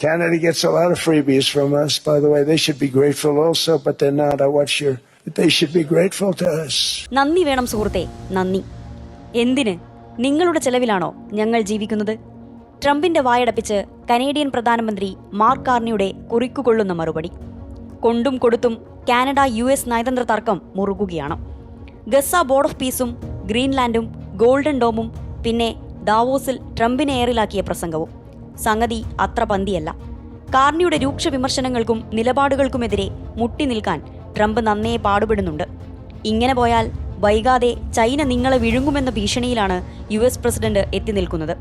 Canada gets a lot of freebies from us, by the way. They should be grateful also, but they're not. I watch your... They should be grateful to us. നന്ദി വേണം സുഹൃത്തെ, നന്ദി. എന്തിന്? നിങ്ങളുടെ ചെലവിലാണോ ഞങ്ങൾ ജീവിക്കുന്നത്? ട്രംപിന്റെ വായടപ്പിച്ച് Canadian പ്രധാനമന്ത്രി മാർക്ക് കാർണിയുടെ കുറിക്കുകൊള്ളുന്ന മറുപടി. കൊണ്ടും കൊടുത്തും കാനഡ US നയതന്ത്ര തർക്കം മുറുകുകയാണ്. ഗസ ബോർഡ് ഓഫ് പീസും ഗ്രീൻലാൻഡും ഗോൾഡൻ ഡോമും പിന്നെ ദാവോസിൽ ട്രംപിനെ ഏറിലാക്കിയ പ്രസംഗവും സംഗതി അത്ര പന്തിയല്ല. കാർണിയുടെ രൂക്ഷ വിമർശനങ്ങൾക്കും നിലപാടുകൾക്കുമെതിരെ മുട്ടി നിൽക്കാൻ ട്രംപ് നന്നേ പാടുപെടുന്നുണ്ട്. ഇങ്ങനെ പോയാൽ വൈകാതെ ചൈന നിങ്ങളെ വിഴുങ്ങുമെന്ന ഭീഷണിയിലാണ് US പ്രസിഡന്റ് എത്തി നിൽക്കുന്നത്.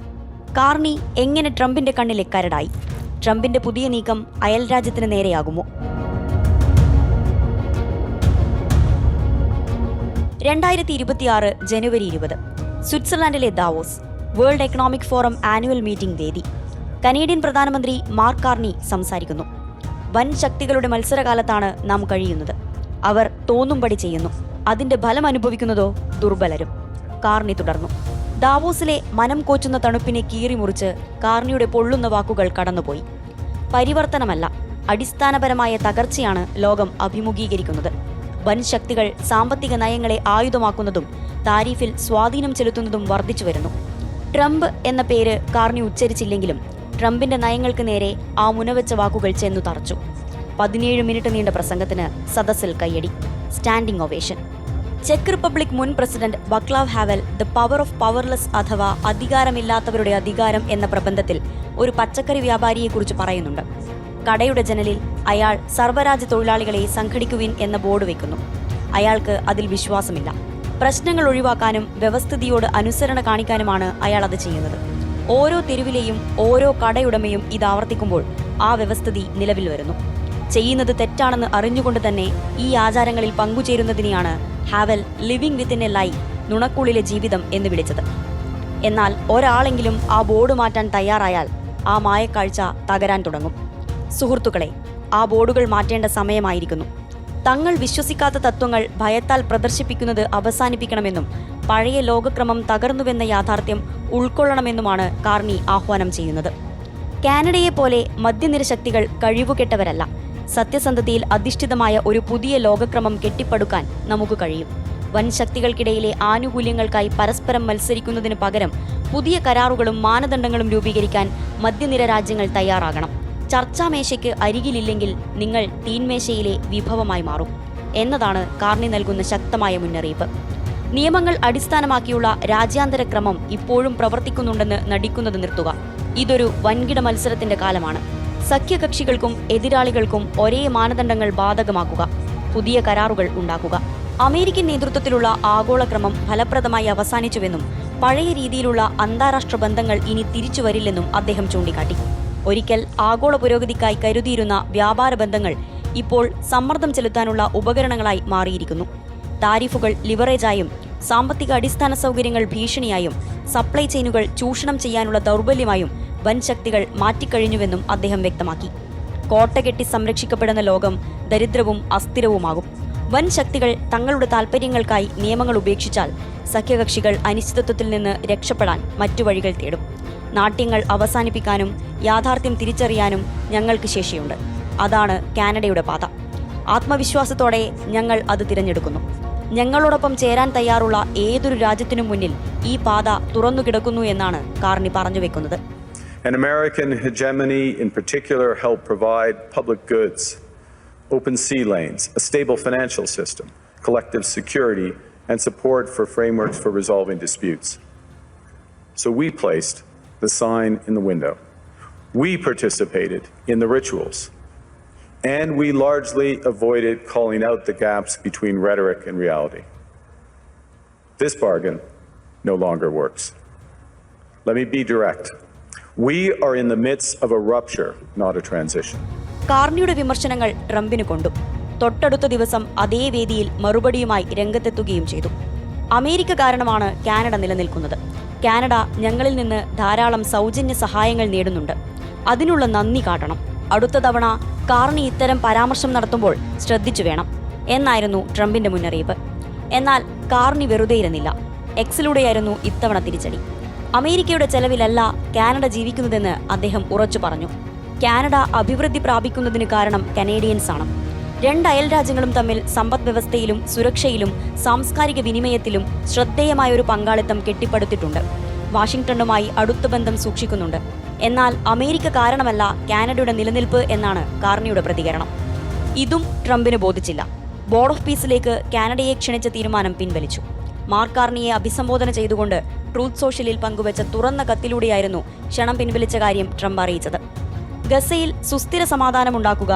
കാർണി എങ്ങനെ ട്രംപിന്റെ കണ്ണിലെ കരടായി? ട്രംപിന്റെ പുതിയ നീക്കം അയൽരാജ്യത്തിന് നേരെയാകുമോ? 2026 ജനുവരി 20 സ്വിറ്റ്സർലാൻഡിലെ Davos world economic forum annual meeting വേദി. കനേഡിയൻ പ്രധാനമന്ത്രി മാർക്ക് കാർണി സംസാരിക്കുന്നു. വൻ ശക്തികളുടെ മത്സരകാലത്താണ് നാം കഴിയുന്നത്. അവർ തോന്നുംപടി ചെയ്യുന്നു. അതിന്റെ ഫലം അനുഭവിക്കുന്നതോ ദുർബലരും. കാർണി തുടർന്നു. ദാവോസിലെ മനം കോച്ചുന്ന തണുപ്പിനെ കീറിമുറിച്ച് കാർണിയുടെ പൊള്ളുന്ന വാക്കുകൾ കടന്നുപോയി. പരിവർത്തനമല്ല, അടിസ്ഥാനപരമായ തകർച്ചയാണ് ലോകം അഭിമുഖീകരിക്കുന്നത്. വൻ ശക്തികൾ സാമ്പത്തിക നയങ്ങളെ ആയുധമാക്കുന്നതും താരിഫിൽ സ്വാധീനം ചെലുത്തുന്നതും വർദ്ധിച്ചു വരുന്നു. ട്രംപ് എന്ന പേര് കാർണി ഉച്ചരിച്ചില്ലെങ്കിലും ട്രംപിന്റെ നയങ്ങൾക്ക് നേരെ ആ മുനവെച്ച വാക്കുകൾ ചെന്നു തറച്ചു. 17 മിനിറ്റ് നീണ്ട പ്രസംഗത്തിന് സദസ്സിൽ കയ്യടി, സ്റ്റാൻഡിംഗ് ഒവേഷൻ. ചെക്ക് റിപ്പബ്ലിക് മുൻ president വക്ലാവ് ഹാവൽ the power of powerless അഥവാ അധികാരമില്ലാത്തവരുടെ അധികാരം എന്ന പ്രബന്ധത്തിൽ ഒരു പച്ചക്കറി വ്യാപാരിയെക്കുറിച്ച് പറയുന്നുണ്ട്. കടയുടെ ജനലിൽ അയാൾ സർവ്വരാജ്യ തൊഴിലാളികളെ സംഘടിക്കുവിൻ എന്ന ബോർഡ് വെക്കുന്നു. അയാൾക്ക് അതിൽ വിശ്വാസമില്ല. പ്രശ്നങ്ങൾ ഒഴിവാക്കാനും വ്യവസ്ഥിതിയോട് അനുസരണ കാണിക്കാനുമാണ് അയാൾ അത് ചെയ്യുന്നത്. ഓരോ തെരുവിലെയും ഓരോ കടയുടമയും ഇത് ആവർത്തിക്കുമ്പോൾ ആ വ്യവസ്ഥിതി നിലവിൽ വരുന്നു. ചെയ്യുന്നത് തെറ്റാണെന്ന് അറിഞ്ഞുകൊണ്ട് തന്നെ ഈ ആചാരങ്ങളിൽ പങ്കുചേരുന്നതിനെയാണ് ഹാവൽ ലിവിംഗ് വിത്തിൻ എ ലൈ, നുണക്കുള്ളിലെ ജീവിതം എന്ന് വിളിച്ചത്. എന്നാൽ ഒരാളെങ്കിലും ആ ബോർഡ് മാറ്റാൻ തയ്യാറായാൽ ആ മായക്കാഴ്ച തകരാൻ തുടങ്ങും. സുഹൃത്തുക്കളെ, ആ ബോർഡുകൾ മാറ്റേണ്ട സമയമായിരിക്കുന്നു. തങ്ങൾ വിശ്വസിക്കാത്ത തത്വങ്ങൾ ഭയത്താൽ പ്രദർശിപ്പിക്കുന്നത് അവസാനിപ്പിക്കണമെന്നും പഴയ ലോകക്രമം തകർന്നുവെന്ന യാഥാർത്ഥ്യം ഉൾക്കൊള്ളണമെന്നുമാണ് കാർണി ആഹ്വാനം ചെയ്യുന്നത്. കാനഡയെപ്പോലെ മധ്യനിര ശക്തികൾ കഴിവുകെട്ടവരല്ല. സത്യസന്ധതയിൽ അധിഷ്ഠിതമായ ഒരു പുതിയ ലോകക്രമം കെട്ടിപ്പടുക്കാൻ നമുക്ക് കഴിയും. വൻ ശക്തികൾക്കിടയിലെ ആനുകൂല്യങ്ങൾക്കായി പരസ്പരം മത്സരിക്കുന്നതിന് പകരം പുതിയ കരാറുകളും മാനദണ്ഡങ്ങളും രൂപീകരിക്കാൻ മധ്യനിര രാജ്യങ്ങൾ തയ്യാറാകണം. ചർച്ചാമേശയ്ക്ക് അരികിലില്ലെങ്കിൽ നിങ്ങൾ തീൻമേശയിലെ വിഭവമായി മാറും എന്നതാണ് കാർണി നൽകുന്ന ശക്തമായ മുന്നറിയിപ്പ്. നിയമങ്ങൾ അടിസ്ഥാനമാക്കിയുള്ള രാജ്യാന്തര ക്രമം ഇപ്പോഴും പ്രവർത്തിക്കുന്നുണ്ടെന്ന് നടിക്കുന്നത് നിർത്തുക. ഇതൊരു വൻകിട മത്സരത്തിന്റെ കാലമാണ്. സഖ്യകക്ഷികൾക്കും എതിരാളികൾക്കും ഒരേ മാനദണ്ഡങ്ങൾ ബാധകമാക്കുക. പുതിയ കരാറുകൾ ഉണ്ടാക്കുക. അമേരിക്കൻ നേതൃത്വത്തിലുള്ള ആഗോളക്രമം ഫലപ്രദമായി അവസാനിച്ചുവെന്നും പഴയ രീതിയിലുള്ള അന്താരാഷ്ട്ര ബന്ധങ്ങൾ ഇനി തിരിച്ചു വരില്ലെന്നും അദ്ദേഹം ചൂണ്ടിക്കാട്ടി. ഒരിക്കൽ ആഗോള പുരോഗതിക്കായി കരുതിയിരുന്ന വ്യാപാര ബന്ധങ്ങൾ ഇപ്പോൾ സമ്മർദ്ദം ചെലുത്താനുള്ള ഉപകരണങ്ങളായി മാറിയിരിക്കുന്നു. താരിഫുകൾ ലിവറേജായും സാമ്പത്തിക അടിസ്ഥാന സൗകര്യങ്ങൾ ഭീഷണിയായും സപ്ലൈ ചെയിനുകൾ ചൂഷണം ചെയ്യാനുള്ള ദൗർബല്യമായും വൻ ശക്തികൾ മാറ്റിക്കഴിഞ്ഞുവെന്നും അദ്ദേഹം വ്യക്തമാക്കി. കോട്ടകെട്ടി സംരക്ഷിക്കപ്പെടുന്ന ലോകം ദരിദ്രവും അസ്ഥിരവുമാകും. വൻ ശക്തികൾ തങ്ങളുടെ താൽപ്പര്യങ്ങൾക്കായി നിയമങ്ങൾ ഉപേക്ഷിച്ചാൽ സഖ്യകക്ഷികൾ അനിശ്ചിതത്വത്തിൽ നിന്ന് രക്ഷപ്പെടാൻ മറ്റു വഴികൾ തേടും. നാട്യങ്ങൾ അവസാനിപ്പിക്കാനും യാഥാർത്ഥ്യം തിരിച്ചറിയാനും ഞങ്ങൾക്ക് ശേഷിയുണ്ട്. അതാണ് കാനഡയുടെ പാത. ആത്മവിശ്വാസത്തോടെ ഞങ്ങൾ അത് തിരഞ്ഞെടുക്കുന്നു. ഞങ്ങളോടൊപ്പം ചേരാൻ തയ്യാറുള്ള ഏതൊരു രാജ്യത്തിനു മുന്നിൽ ഈ പാത തുറന്നു കിടക്കുന്നു എന്നാണ് കാർണി പറഞ്ഞു വെക്കുന്നത്. An American hegemony in particular helped provide public goods, open sea lanes, a stable financial system, collective security, and support for frameworks for resolving disputes. So we placed the sign in the window. We participated in the rituals. And we largely avoided calling out the gaps between rhetoric and reality. This bargain no longer works. Let me be direct. We are in the midst of a rupture, not a transition. കാർണിയുടെ വിമർശനങ്ങൾ ട്രംപിന് കൊണ്ടു. തൊട്ടടുത്ത ദിവസം അതേ വേദിയിൽ മറുപടിയുമായി രംഗത്തെത്തുകയും ചെയ്തു. America കാരണമാണ് കാനഡ നിലനിൽക്കുന്നത്. കാനഡ ഞങ്ങളിൽ നിന്ന് ധാരാളം സൗജന്യ സഹായങ്ങൾ നേടുന്നുണ്ട്. അതിനുള്ള നന്ദി കാട്ടണം. അടുത്ത തവണ കാർണി ഇത്തരം പരാമർശം നടത്തുമ്പോൾ ശ്രദ്ധിച്ചു വേണം എന്നായിരുന്നു ട്രംപിന്റെ മുന്നറിയിപ്പ്. എന്നാൽ കാർണി വെറുതെ ഇരുന്നില്ല. എക്സിലൂടെയായിരുന്നു ഇത്തവണ തിരിച്ചടി. അമേരിക്കയുടെ ചെലവിലല്ല കാനഡ ജീവിക്കുന്നതെന്ന് അദ്ദേഹം ഉറച്ചു പറഞ്ഞു. കാനഡ അഭിവൃദ്ധി പ്രാപിക്കുന്നതിന് കാരണം കനേഡിയൻസ് ആണ്. രണ്ട് അയൽ രാജ്യങ്ങളും തമ്മിൽ സമ്പദ് വ്യവസ്ഥയിലും സുരക്ഷയിലും സാംസ്കാരിക വിനിമയത്തിലും ശ്രദ്ധേയമായൊരു പങ്കാളിത്തം കെട്ടിപ്പടുത്തിട്ടുണ്ട്. വാഷിംഗ്ടണുമായി അടുത്ത ബന്ധം സൂക്ഷിക്കുന്നുണ്ട്. എന്നാൽ അമേരിക്ക കാരണമല്ല കാനഡയുടെ നിലനിൽപ്പ് എന്നാണ് കാർണിയുടെ പ്രതികരണം. ഇതും ട്രംപിന് ബോധിച്ചില്ല. ബോർഡ് ഓഫ് പീസിലേക്ക് കാനഡയെ ക്ഷണിച്ച തീരുമാനം പിൻവലിച്ചു. മാർക്ക് കാർണിയെ അഭിസംബോധന ചെയ്തുകൊണ്ട് ട്രൂത്ത് സോഷ്യലിൽ പങ്കുവച്ച തുറന്ന കത്തിലൂടെയായിരുന്നു ക്ഷണം പിൻവലിച്ച കാര്യം ട്രംപ് അറിയിച്ചത്. ഗസയിൽ സുസ്ഥിര സമാധാനമുണ്ടാക്കുക,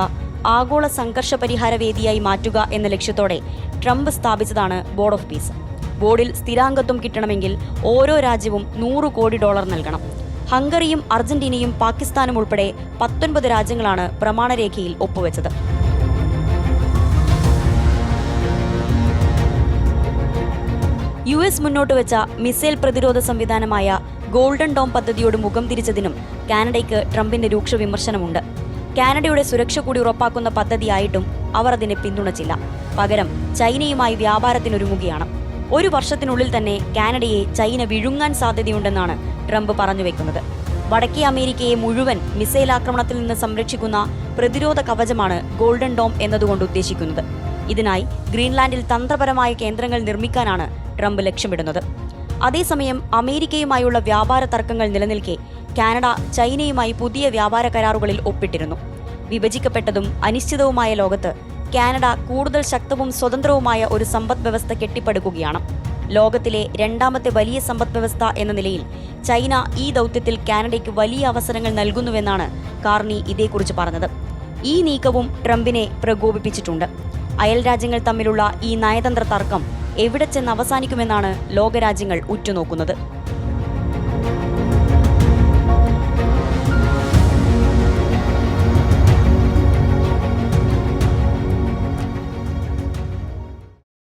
ആഗോള സംഘർഷ പരിഹാര വേദിയായി മാറ്റുക എന്ന ലക്ഷ്യത്തോടെ ട്രംപ് സ്ഥാപിച്ചതാണ് ബോർഡ് ഓഫ് പീസ്. ബോർഡിൽ സ്ഥിരാംഗത്വം കിട്ടണമെങ്കിൽ ഓരോ രാജ്യവും $100 കോടി നൽകണം. ഹംഗറിയും അർജന്റീനയും പാകിസ്ഥാനും ഉൾപ്പെടെ 19 രാജ്യങ്ങളാണ് പ്രമാണരേഖയിൽ ഒപ്പുവെച്ചത്. US മുന്നോട്ട് വെച്ച മിസൈൽ പ്രതിരോധ സംവിധാനമായ ഗോൾഡൻ ഡോം പദ്ധതിയോട് മുഖം തിരിച്ചതിനും കാനഡയ്ക്ക് ട്രംപിന്റെ രൂക്ഷ വിമർശനമുണ്ട്. കാനഡയുടെ സുരക്ഷ കൂടി ഉറപ്പാക്കുന്ന പദ്ധതിയായിട്ടും അവർ അതിനെ പിന്തുണച്ചില്ല. പകരം ചൈനയുമായി വ്യാപാരത്തിനൊരുങ്ങുകയാണ്. 1 വർഷത്തിനുള്ളിൽ തന്നെ കാനഡയെ ചൈന വിഴുങ്ങാൻ സാധ്യതയുണ്ടെന്നാണ് ട്രംപ് പറഞ്ഞുവെക്കുന്നത്. വടക്കേ അമേരിക്കയെ മുഴുവൻ മിസൈൽ ആക്രമണത്തിൽ നിന്ന് സംരക്ഷിക്കുന്ന പ്രതിരോധ കവചമാണ് ഗോൾഡൻ ഡോം എന്നതുകൊണ്ട് ഉദ്ദേശിക്കുന്നത്. ഇതിനായി ഗ്രീൻലാൻഡിൽ തന്ത്രപരമായ കേന്ദ്രങ്ങൾ നിർമ്മിക്കാനാണ് ട്രംപ് ലക്ഷ്യമിടുന്നത്. അതേസമയം അമേരിക്കയുമായുള്ള വ്യാപാര തർക്കങ്ങൾ നിലനിൽക്കെ കാനഡ ചൈനയുമായി പുതിയ വ്യാപാര കരാറുകളിൽ ഒപ്പിട്ടിരുന്നു. വിഭജിക്കപ്പെട്ടതും അനിശ്ചിതവുമായ ലോകത്ത് കാനഡ കൂടുതൽ ശക്തവും സ്വതന്ത്രവുമായ ഒരു സമ്പദ് വ്യവസ്ഥ കെട്ടിപ്പടുക്കുകയാണ്. ലോകത്തിലെ 2ാമത്തെ വലിയ സമ്പദ് വ്യവസ്ഥ എന്ന നിലയിൽ ചൈന ഈ ദൗത്യത്തിൽ കാനഡയ്ക്ക് വലിയ അവസരങ്ങൾ നൽകുന്നുവെന്നാണ് കാർണി ഇതേക്കുറിച്ച് പറഞ്ഞത്. ഈ നീക്കവും ട്രംപിനെ പ്രകോപിപ്പിച്ചിട്ടുണ്ട്. അയൽ രാജ്യങ്ങൾ തമ്മിലുള്ള ഈ നയതന്ത്ര തർക്കം എവിടെ ചെന്ന് അവസാനിക്കുമെന്നാണ് ലോകരാജ്യങ്ങൾ ഉറ്റുനോക്കുന്നത്.